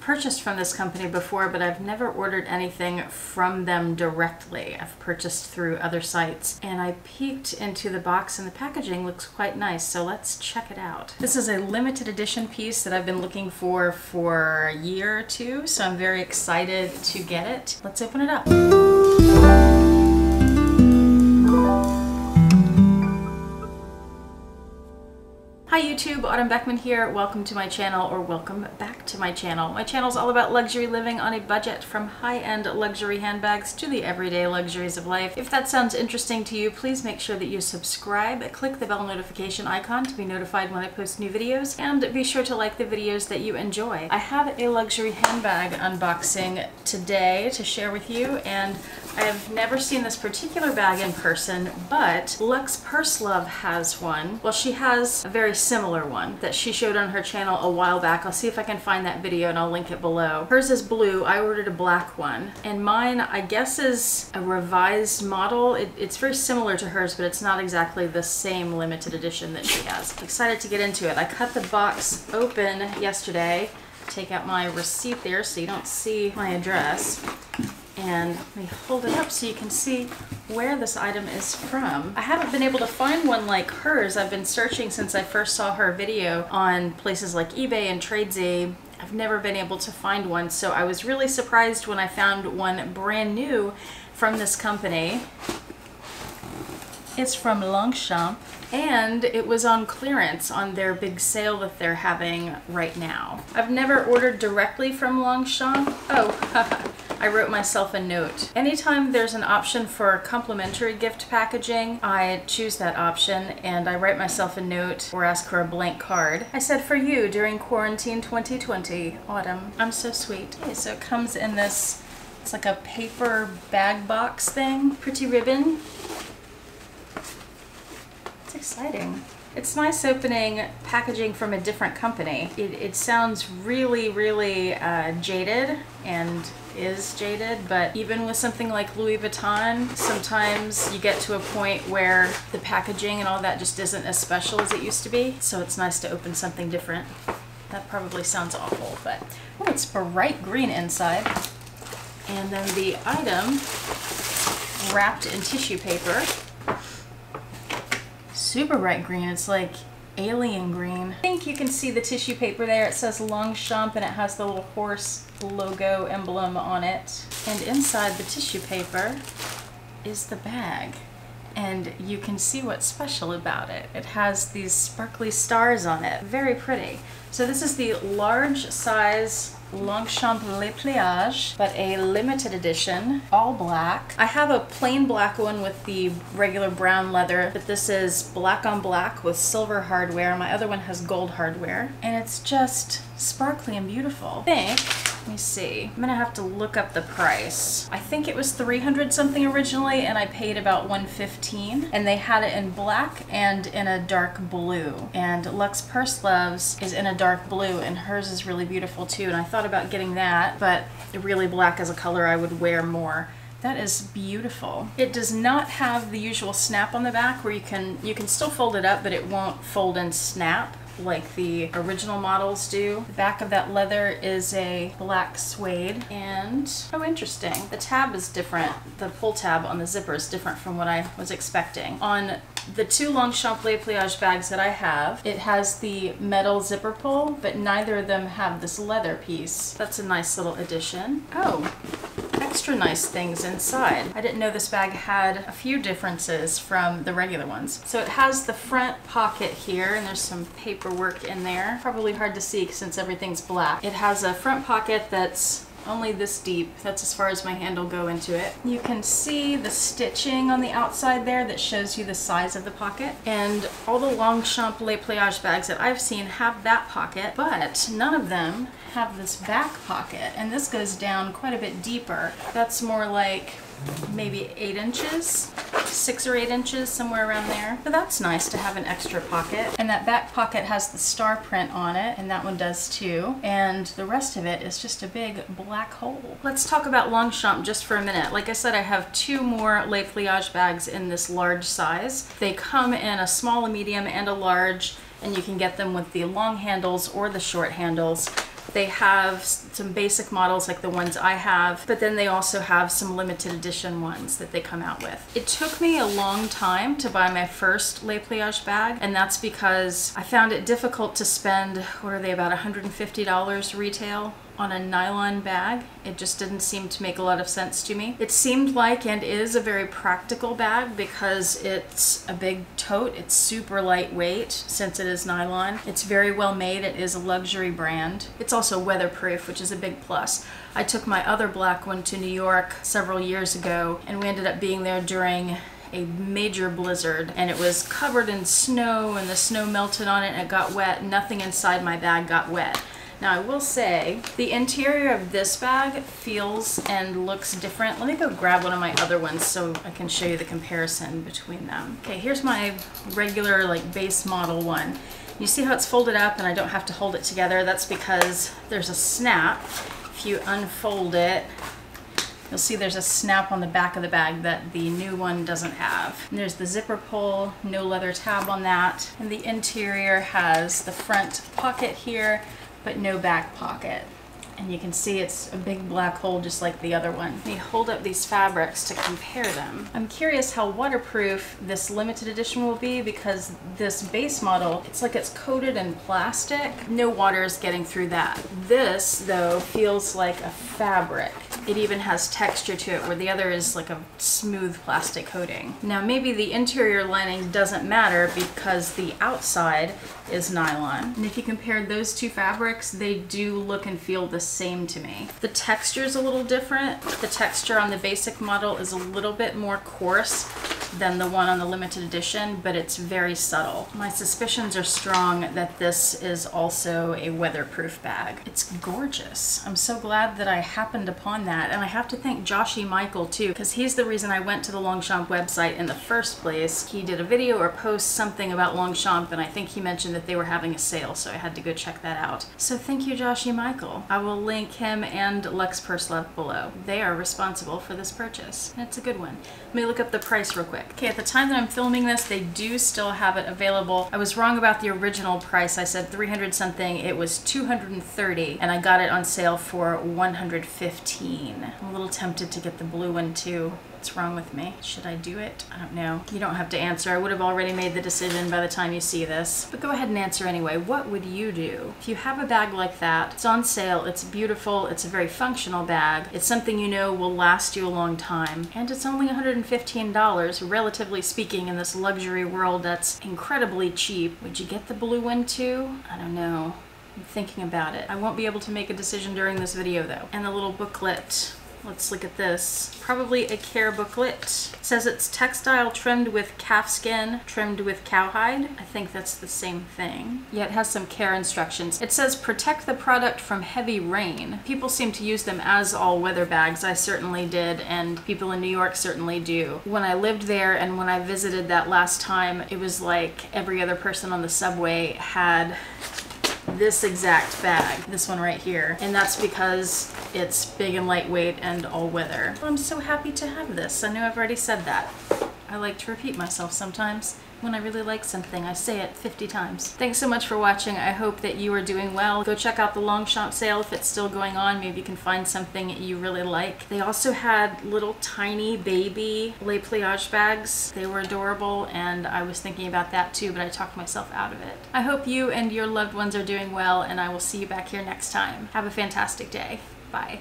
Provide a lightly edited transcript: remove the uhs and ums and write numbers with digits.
purchased from this company before, but I've never ordered anything from them directly. I've purchased through other sites, and I peeked into the box and the packaging looks quite nice, so let's check it out. This is a limited edition piece that I've been looking for a year or two, so I'm very excited to get it. Let's open it up. Hi YouTube, Autumn Beckman here. Welcome to my channel, or welcome back to my channel. My channel is all about luxury living on a budget, from high-end luxury handbags to the everyday luxuries of life. If that sounds interesting to you, please make sure that you subscribe, click the bell notification icon to be notified when I post new videos, and be sure to like the videos that you enjoy. I have a luxury handbag unboxing today to share with you, and I have never seen this particular bag in person, but Luxe Preloved has one. Well, she has a very similar one that she showed on her channel a while back. I'll see if I can find that video and I'll link it below. Hers is blue. I ordered a black one, and mine, I guess, is a revised model. It's very similar to hers, but it's not exactly the same limited edition that she has. I'm excited to get into it. I cut the box open yesterday. Take out my receipt there so you don't see my address. And let me hold it up so you can see where this item is from. I haven't been able to find one like hers. I've been searching since I first saw her video on places like eBay and Tradesy. I've never been able to find one, so I was really surprised when I found one brand new from this company. It's from Longchamp, and it was on clearance on their big sale that they're having right now. I've never ordered directly from Longchamp. Oh, I wrote myself a note. Anytime there's an option for complimentary gift packaging, I choose that option and I write myself a note or ask for a blank card. I said, "For you during quarantine 2020, Autumn." I'm so sweet. Okay, so it comes in this, it's like a paper bag box thing. Pretty ribbon. It's exciting. It's nice opening packaging from a different company. It sounds really, really jaded, and is jaded, but even with something like Louis Vuitton, sometimes you get to a point where the packaging and all that just isn't as special as it used to be. So it's nice to open something different. That probably sounds awful, but oh, it's bright green inside. And then the item wrapped in tissue paper. Super bright green. It's like alien green. I think you can see the tissue paper there. It says Longchamp and it has the little horse logo emblem on it. And inside the tissue paper is the bag. And you can see what's special about it. It has these sparkly stars on it. Very pretty. So this is the large size Longchamp LePliage, but a limited edition, all black. I have a plain black one with the regular brown leather, but this is black on black with silver hardware. My other one has gold hardware, and it's just sparkly and beautiful. Let me see. I'm gonna have to look up the price. I think it was 300 something originally, and I paid about 115. And they had it in black and in a dark blue. And Luxe Preloved's is in a dark blue, and hers is really beautiful too. And I thought about getting that, but really black is a color I would wear more. That is beautiful. It does not have the usual snap on the back where you can still fold it up, but it won't fold and snap like the original models do. The back of that leather is a black suede, and oh, interesting. The tab is different. The pull tab on the zipper is different from what I was expecting. On the two Longchamp LePliage bags that I have, it has the metal zipper pull, but neither of them have this leather piece. That's a nice little addition. Oh, extra nice things inside. I didn't know this bag had a few differences from the regular ones. So it has the front pocket here, and there's some paperwork in there. Probably hard to see since everything's black. It has a front pocket that's only this deep. That's as far as my hand will go into it. You can see the stitching on the outside there that shows you the size of the pocket. And all the Longchamp LePliage bags that I've seen have that pocket, but none of them have this back pocket. And this goes down quite a bit deeper. That's more like maybe 8 inches, 6 or 8 inches, somewhere around there. So that's nice to have an extra pocket. And that back pocket has the star print on it, and that one does too. And the rest of it is just a big black hole. Let's talk about Longchamp just for a minute. Like I said, I have 2 more LePliage bags in this large size. They come in a small, a medium, and a large, and you can get them with the long handles or the short handles. They have some basic models like the ones I have, but then they also have some limited edition ones that they come out with. It took me a long time to buy my first LePliage bag, and that's because I found it difficult to spend, what are they, about $150 retail on a nylon bag. It just didn't seem to make a lot of sense to me. It seemed like and is a very practical bag because it's a big tote. It's super lightweight since it is nylon. It's very well made. It is a luxury brand. It's also weatherproof, which is a big plus. I took my other black one to New York several years ago, and we ended up being there during a major blizzard, and it was covered in snow, and the snow melted on it and it got wet. Nothing inside my bag got wet. Now I will say, the interior of this bag feels and looks different. Let me go grab one of my other ones so I can show you the comparison between them. Okay, here's my regular like base model one. You see how it's folded up and I don't have to hold it together? That's because there's a snap. If you unfold it, you'll see there's a snap on the back of the bag that the new one doesn't have. And there's the zipper pull, no leather tab on that. And the interior has the front pocket here, but no back pocket. And you can see it's a big black hole just like the other one. Let me hold up these fabrics to compare them. I'm curious how waterproof this limited edition will be because this base model, it's like it's coated in plastic. No water is getting through that. This, though, feels like a fabric. It even has texture to it where the other is like a smooth plastic coating. Now maybe the interior lining doesn't matter because the outside is nylon. And if you compare those two fabrics, they do look and feel the same to me. The texture is a little different. The texture on the basic model is a little bit more coarse than the one on the limited edition, but it's very subtle. My suspicions are strong that this is also a weatherproof bag. It's gorgeous. I'm so glad that I happened upon that, and I have to thank Joshy Michael too, because he's the reason I went to the Longchamp website in the first place. He did a video or post something about Longchamp, and I think he mentioned that they were having a sale, so I had to go check that out. So thank you, Joshy Michael. I will link him and Luxe Preloved below. They are responsible for this purchase, and it's a good one. Let me look up the price real quick. Okay, at the time that I'm filming this, they do still have it available. I was wrong about the original price. I said 300 something. It was 230, and I got it on sale for 115. I'm a little tempted to get the blue one too. What's wrong with me? Should I do it? I don't know. You don't have to answer. I would have already made the decision by the time you see this. But go ahead and answer anyway. What would you do? If you have a bag like that, it's on sale, it's beautiful, it's a very functional bag, it's something you know will last you a long time, and it's only $115, relatively speaking, in this luxury world that's incredibly cheap. Would you get the blue one too? I don't know. I'm thinking about it. I won't be able to make a decision during this video though. And the little booklet. Let's look at this. Probably a care booklet. It says it's textile trimmed with calfskin, trimmed with cowhide. I think that's the same thing. Yeah, it has some care instructions. It says protect the product from heavy rain. People seem to use them as all-weather bags. I certainly did, and people in New York certainly do. When I lived there and when I visited that last time, it was like every other person on the subway had this exact bag, this one right here, and that's because it's big and lightweight and all weather. Well, I'm so happy to have this. I know I've already said that. I like to repeat myself sometimes. When I really like something, I say it 50 times. Thanks so much for watching. I hope that you are doing well. Go check out the Longchamp sale if it's still going on. Maybe you can find something you really like. They also had little tiny baby LePliage bags. They were adorable, and I was thinking about that too, but I talked myself out of it. I hope you and your loved ones are doing well, and I will see you back here next time. Have a fantastic day. Bye.